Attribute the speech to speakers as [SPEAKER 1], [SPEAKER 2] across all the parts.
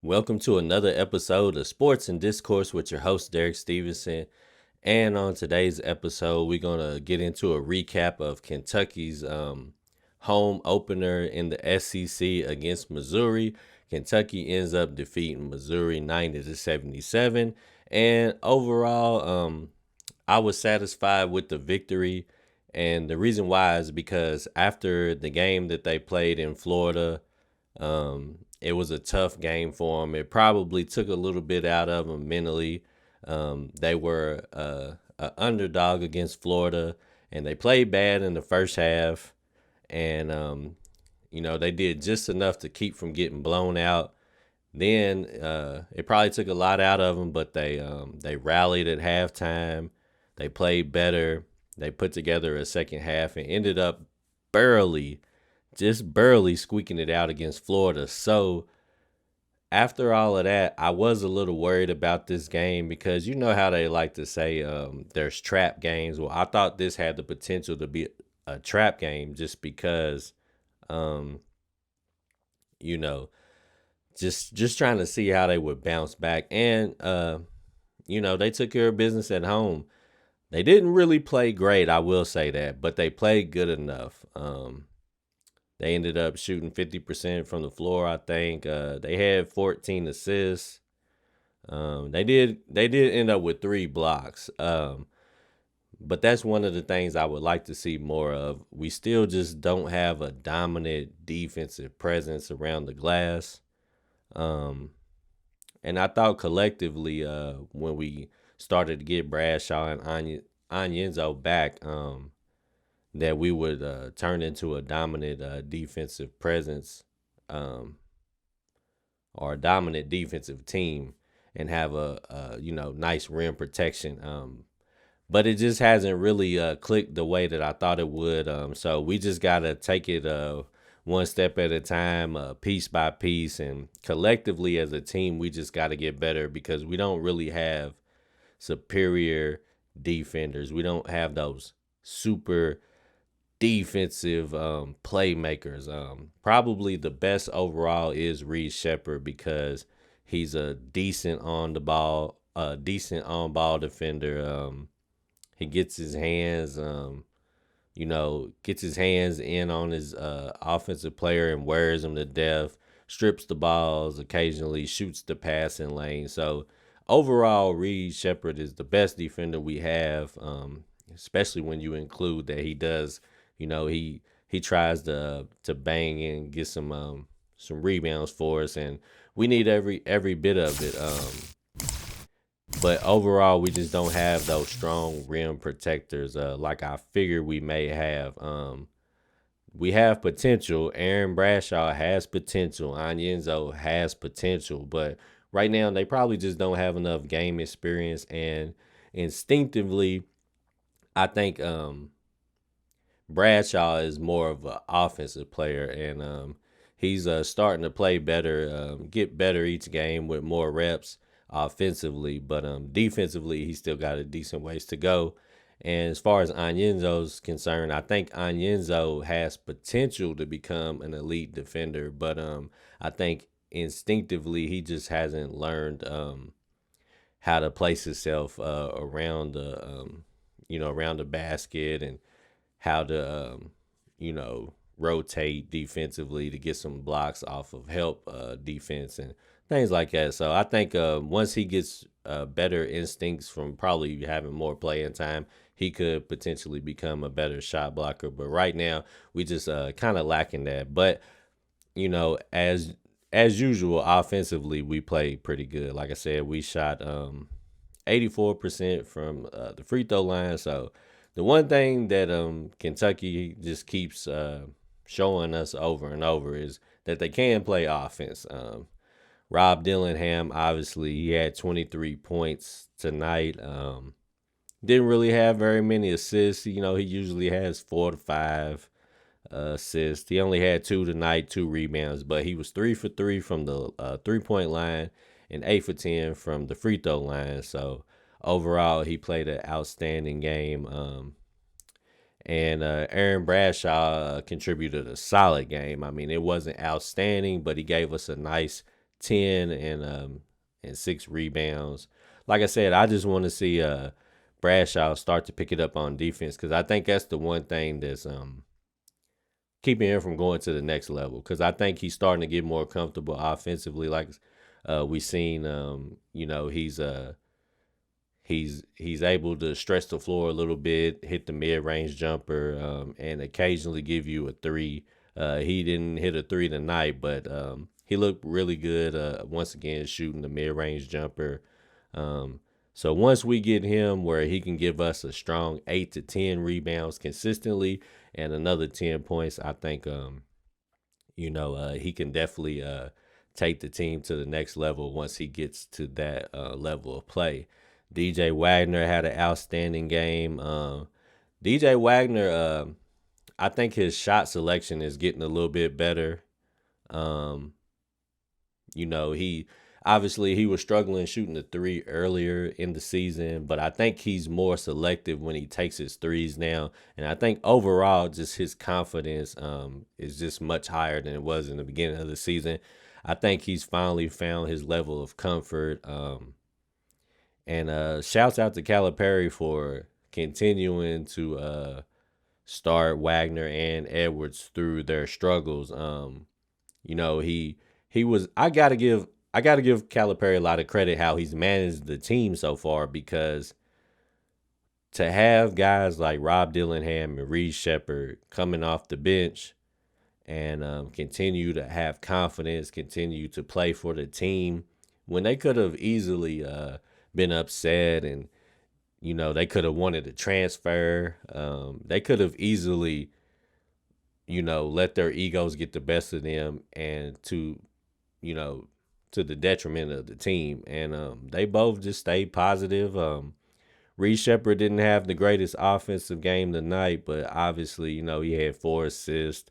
[SPEAKER 1] Welcome to another episode of Sports and Discourse with your host, Derek Stevenson. And on today's episode, we're going to get into a recap of Kentucky's home opener in the SEC against Missouri. Kentucky ends up defeating Missouri 90-77. And overall, I was satisfied with the victory. And the reason why is because after the game that they played in Florida, it was a tough game for them. It probably took a little bit out of them mentally. They were an underdog against Florida, and they played bad in the first half. And they did just enough to keep from getting blown out. Then it probably took a lot out of them, but they rallied at halftime. They played better. They put together a second half and ended up barely, just barely squeaking it out against Florida. So after all of that, I was a little worried about this game because you know how they like to say there's trap games. Well, I thought this had the potential to be a trap game just because, um, you know, just trying to see how they would bounce back. And they took care of business at home. They didn't really play great, I will say that, but they played good enough. They ended up shooting 50% from the floor, I think. They had 14 assists. They did end up with 3 blocks. But that's one of the things I would like to see more of. We still just don't have a dominant defensive presence around the glass. Um, and I thought collectively, when we started to get Bradshaw and Onyenzo back, that we would turn into a dominant defensive presence, um, or a dominant defensive team, and have a nice rim protection. But it just hasn't really clicked the way that I thought it would. So we just gotta take it one step at a time, piece by piece, and collectively as a team, we just gotta get better because we don't really have superior defenders. We don't have those super defensive playmakers. Probably the best overall is Reed Shepard because he's a decent on ball defender. He gets his hands, gets his hands in on his offensive player and wears him to death. Strips the balls occasionally, shoots the passing lane. So overall, Reed Shepard is the best defender we have. Especially when you include that he does, he tries to bang and get some rebounds for us, and we need every bit of it. But overall, we just don't have those strong rim protectors like I figured we may have. We have potential. Aaron Bradshaw has potential. Onyenzo has potential, but right now they probably just don't have enough game experience. And instinctively, I think Bradshaw is more of an offensive player, and he's starting to play better, get better each game with more reps offensively. But defensively, he still got a decent ways to go. And as far as Onyenzo's concerned, I think Onyenzo has potential to become an elite defender, but I think instinctively he just hasn't learned how to place himself around the basket, and how to rotate defensively to get some blocks off of help defense and things like that. So I think once he gets better instincts from probably having more playing time, he could potentially become a better shot blocker. But right now, we just kind of lacking that. But as usual, offensively, we played pretty good. Like I said, we shot 84% from the free throw line. So the one thing that Kentucky just keeps showing us over and over is that they can play offense. Rob Dillingham, obviously, he had 23 points tonight. Didn't really have very many assists. He usually has 4 to 5 assists. He only had 2 tonight, 2 rebounds, but he was 3 for 3 from the 3-point line and 8 for 10 from the free throw line. So overall, he played an outstanding game. And Aaron Bradshaw contributed a solid game. I mean, it wasn't outstanding, but he gave us a nice 10 and 6 rebounds. Like I said, I just want to see Bradshaw start to pick it up on defense because I think that's the one thing that's keeping him from going to the next level. Because I think he's starting to get more comfortable offensively. Like we seen, he's able to stretch the floor a little bit, hit the mid range jumper, and occasionally give you a three. He didn't hit a three tonight, but he looked really good. Once again, shooting the mid range jumper. Um, so once we get him where he can give us a strong 8 to 10 rebounds consistently and another 10 points, I think he can definitely take the team to the next level once he gets to that level of play. DJ Wagner had an outstanding game. DJ Wagner, I think his shot selection is getting a little bit better. Um, he obviously he was struggling shooting the three earlier in the season, but I think he's more selective when he takes his threes now. And I think overall, just his confidence is just much higher than it was in the beginning of the season. I think he's finally found his level of comfort. And shouts out to Calipari for continuing to start Wagner and Edwards through their struggles. He was I gotta give Calipari a lot of credit how he's managed the team so far because to have guys like Rob Dillingham and Reed Shepard coming off the bench and continue to have confidence, continue to play for the team when they could have easily been upset and they could have wanted to transfer. They could have easily let their egos get the best of them and you know, to the detriment of the team. And they both just stayed positive. Reed Shepard didn't have the greatest offensive game tonight, but obviously, he had 4 assists.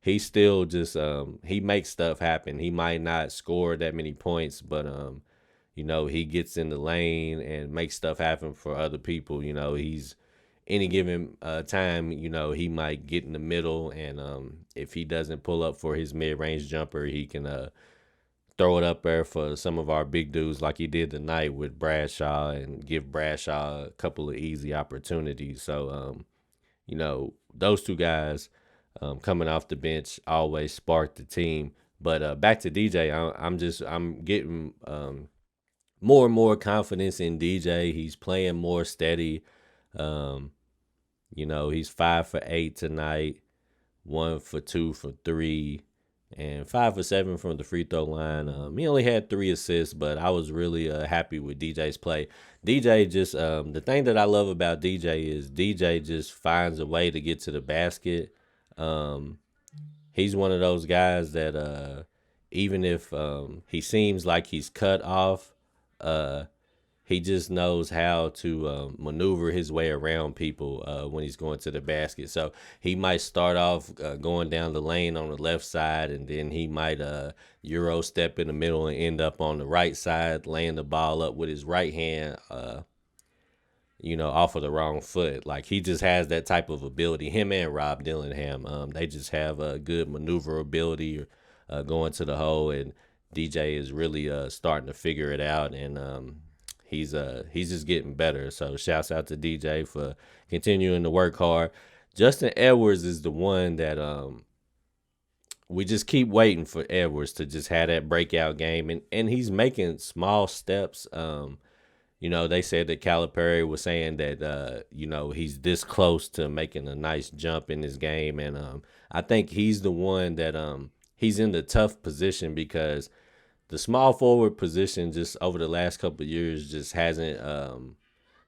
[SPEAKER 1] He still just he makes stuff happen. He might not score that many points, but he gets in the lane and makes stuff happen for other people. He's any given time, he might get in the middle, and if he doesn't pull up for his mid range jumper, he can throw it up there for some of our big dudes like he did tonight with Bradshaw and give Bradshaw a couple of easy opportunities. So, those two guys coming off the bench always spark the team. But back to DJ, I'm getting more and more confidence in DJ. He's playing more steady. Um, he's 5 for 8 tonight, 1 for 2 for 3, and 5 for 7 from the free throw line. He only had 3 assists, but I was really happy with DJ's play. DJ just the thing that I love about DJ is DJ just finds a way to get to the basket. Um, he's one of those guys that even if he seems like he's cut off, uh, he just knows how to maneuver his way around people when he's going to the basket. So he might start off going down the lane on the left side, and then he might Euro step in the middle and end up on the right side, laying the ball up with his right hand, off of the wrong foot. Like he just has that type of ability. Him and Rob Dillingham, they just have a good maneuverability going to the hole, and DJ is really starting to figure it out, and he's just getting better. So shouts out to DJ for continuing to work hard. Justin Edwards is the one that we just keep waiting for Edwards to just have that breakout game, and he's making small steps. They said that Calipari was saying that he's this close to making a nice jump in his game, and I think he's the one that he's in the tough position because the small forward position just over the last couple of years just hasn't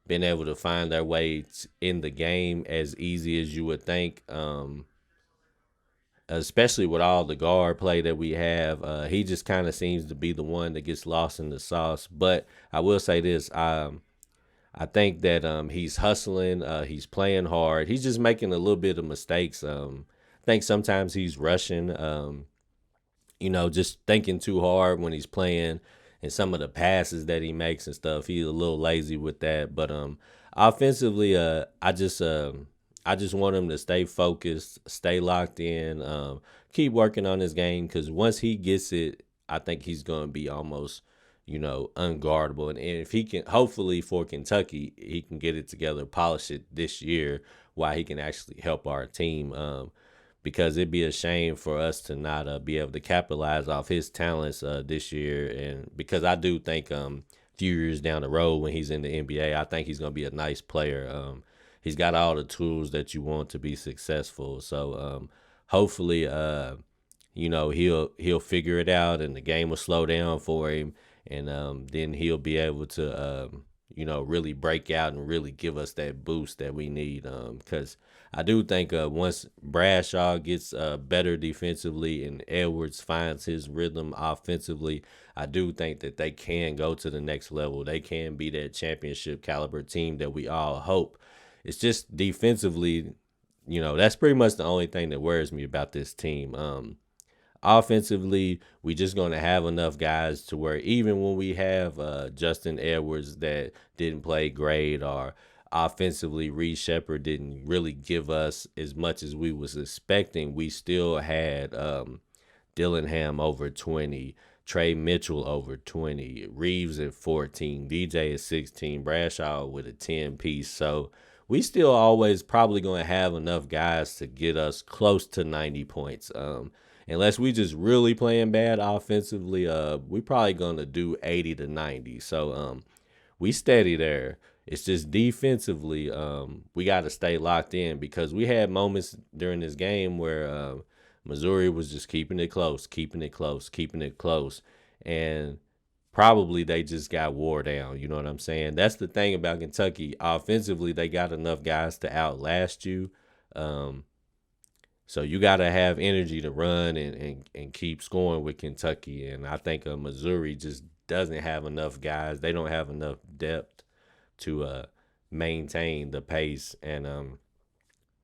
[SPEAKER 1] been able to find their way in the game as easy as you would think. Especially with all the guard play that we have, he just kind of seems to be the one that gets lost in the sauce. But I will say this: I think that he's hustling, he's playing hard, he's just making a little bit of mistakes. I think sometimes he's rushing. Just thinking too hard when he's playing and some of the passes that he makes and stuff. He's a little lazy with that. But offensively, I just want him to stay focused, stay locked in, keep working on his game because once he gets it, I think he's going to be almost, unguardable. And if he can, hopefully for Kentucky, he can get it together, polish it this year, while he can actually help our team. Because it'd be a shame for us to not be able to capitalize off his talents this year. And because I do think few years down the road when he's in the NBA, I think he's going to be a nice player. He's got all the tools that you want to be successful. So hopefully, he'll figure it out, and the game will slow down for him, and then he'll be able to really break out and really give us that boost that we need. Because I do think once Bradshaw gets better defensively and Edwards finds his rhythm offensively, I do think that they can go to the next level. They can be that championship caliber team that we all hope. It's just defensively, that's pretty much the only thing that worries me about this team. Offensively, we just going to have enough guys to where even when we have Justin Edwards that didn't play great, or offensively Reed Shepherd didn't really give us as much as we was expecting, we still had Dillingham over 20, Trey Mitchell over 20, Reeves at 14, DJ at 16, Bradshaw with a 10 piece. So we still always probably going to have enough guys to get us close to 90 points. Unless we just really playing bad offensively, we probably going to do 80 to 90. So we steady there. It's just defensively, we got to stay locked in, because we had moments during this game where Missouri was just keeping it close, and probably they just got wore down. You know what I'm saying? That's the thing about Kentucky. Offensively, they got enough guys to outlast you. So you got to have energy to run and keep scoring with Kentucky. And I think Missouri just doesn't have enough guys. They don't have enough depth to maintain the pace and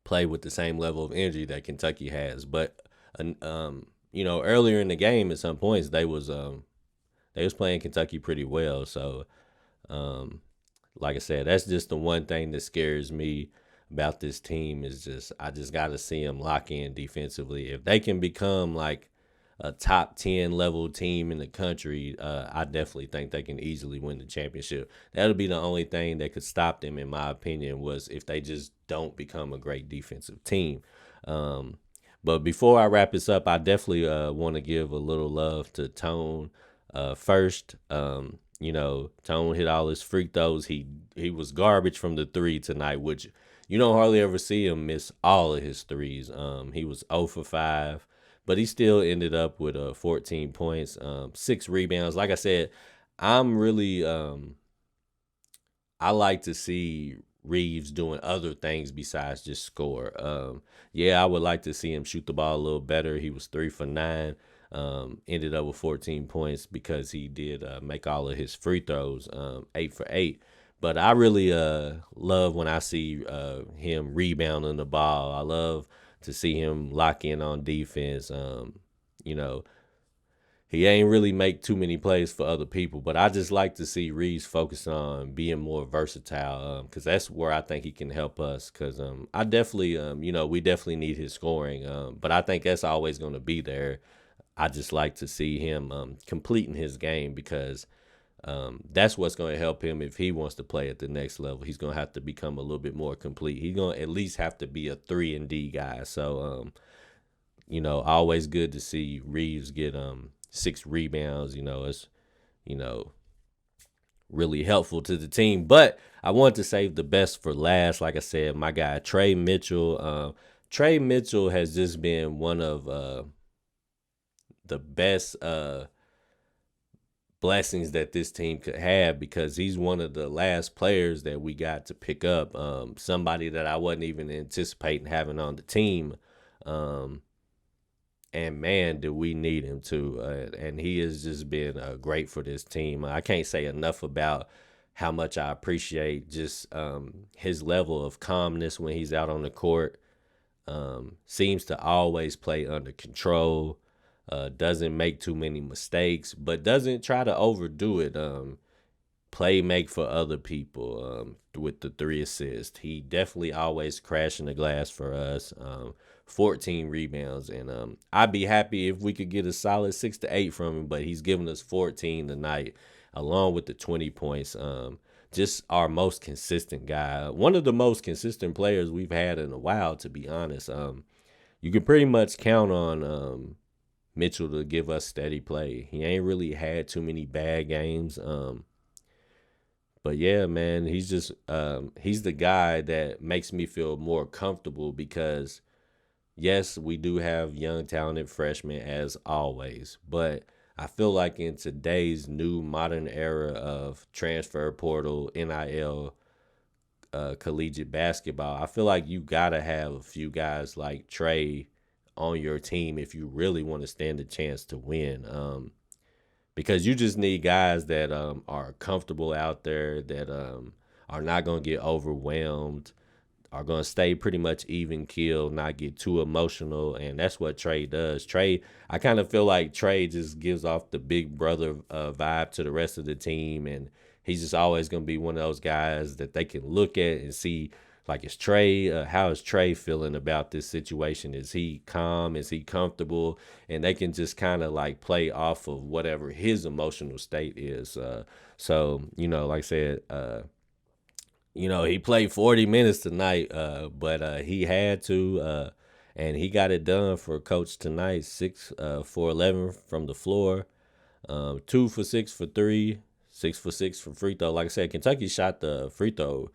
[SPEAKER 1] play with the same level of energy that Kentucky has. But earlier in the game, at some points they was playing Kentucky pretty well. So like I said, that's just the one thing that scares me about this team, is I just got to see them lock in defensively. If they can become like a top 10 level team in the country, I definitely think they can easily win the championship. That'll be the only thing that could stop them, in my opinion, was if they just don't become a great defensive team. But before I wrap this up, I definitely want to give a little love to Tone first. Tone hit all his free throws. He was garbage from the three tonight, which you don't hardly ever see him miss all of his threes. He was 0 for 5, but he still ended up with 14 points, 6 rebounds. Like I said, I'm really I like to see Reeves doing other things besides just score. I would like to see him shoot the ball a little better. He was 3 for 9. Ended up with 14 points because he did make all of his free throws, 8 for 8. But I really love when I see him rebounding the ball. I love to see him lock in on defense. He ain't really make too many plays for other people, but I just like to see Reeves focus on being more versatile, because that's where I think he can help us. Because I definitely, we definitely need his scoring, but I think that's always going to be there. I just like to see him completing his game, because that's what's going to help him if he wants to play at the next level. He's going to have to become a little bit more complete. He's going to at least have to be a 3-and-D guy. So, always good to see Reeves get 6 rebounds. It's, really helpful to the team. But I want to save the best for last. Like I said, my guy, Trey Mitchell. Trey Mitchell has just been one of the best blessings that this team could have, because he's one of the last players that we got to pick up, somebody that I wasn't even anticipating having on the team, and man, do we need him too. And he has just been great for this team. I can't say enough about how much I appreciate just his level of calmness when he's out on the court. Seems to always play under control. Doesn't make too many mistakes, but doesn't try to overdo it. Make for other people with the 3 assists. He definitely always crashing the glass for us. 14 rebounds. And I'd be happy if we could get a solid 6 to 8 from him, but he's giving us 14 tonight, along with the 20 points. Just our most consistent guy. One of the most consistent players we've had in a while, to be honest. You can pretty much count on Mitchell to give us steady play. He ain't really had too many bad games. But yeah, man, he's just he's the guy that makes me feel more comfortable because yes, we do have young talented freshmen as always, but I feel like in today's new modern era of transfer portal, NIL, collegiate basketball, I feel like you gotta have a few guys like Trey on your team if you really want to stand a chance to win. Because you just need guys that are comfortable out there, that are not going to get overwhelmed, are going to stay pretty much even keel, not get too emotional. And that's what Trey does. Trey, I kind of feel like Trey just gives off the big brother vibe to the rest of the team. And he's just always going to be one of those guys that they can look at and see, like, is Trey, how is Trey feeling about this situation? Is he calm? Is he comfortable? And they can just kind of like play off of whatever his emotional state is. So, like I said, he played 40 minutes tonight, but he had to, and he got it done for Coach tonight. 6 for 11 from the floor, 2 for 6 for 3, 6 for 6 for free throw. Like I said, Kentucky shot the free throw.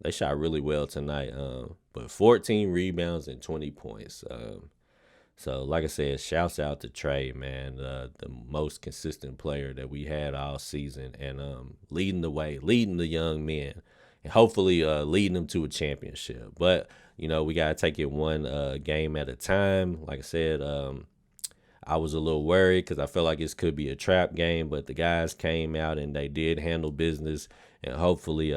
[SPEAKER 1] They shot really well tonight, but 14 rebounds and 20 points. So, like I said, shouts out to Trey, man, the most consistent player that we had all season, and leading the way, leading the young men, and hopefully leading them to a championship. But, we got to take it one game at a time. Like I said, I was a little worried because I felt like this could be a trap game, but the guys came out and they did handle business, and hopefully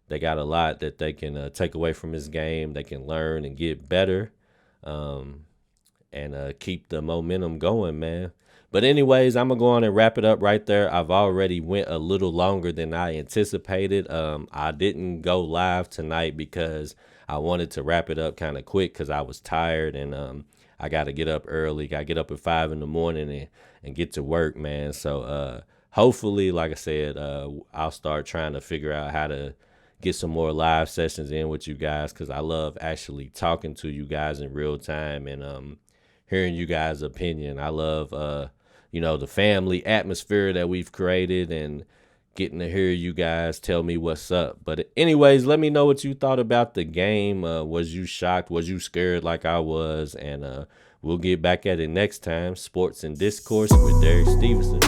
[SPEAKER 1] they got a lot that they can take away from this game. They can learn and get better, and keep the momentum going, man. But anyways, I'm going to go on and wrap it up right there. I've already went a little longer than I anticipated. I didn't go live tonight because I wanted to wrap it up kind of quick because I was tired, and I got to get up early. Got to get up at 5 in the morning and get to work, man. So hopefully, like I said, I'll start trying to figure out how to get some more live sessions in with you guys because I love actually talking to you guys in real time and hearing you guys' opinion. I love, the family atmosphere that we've created and getting to hear you guys tell me what's up. But anyways, let me know what you thought about the game. Was you shocked? Was you scared like I was? And we'll get back at it next time. Sports and Discourse with Derek Stevenson.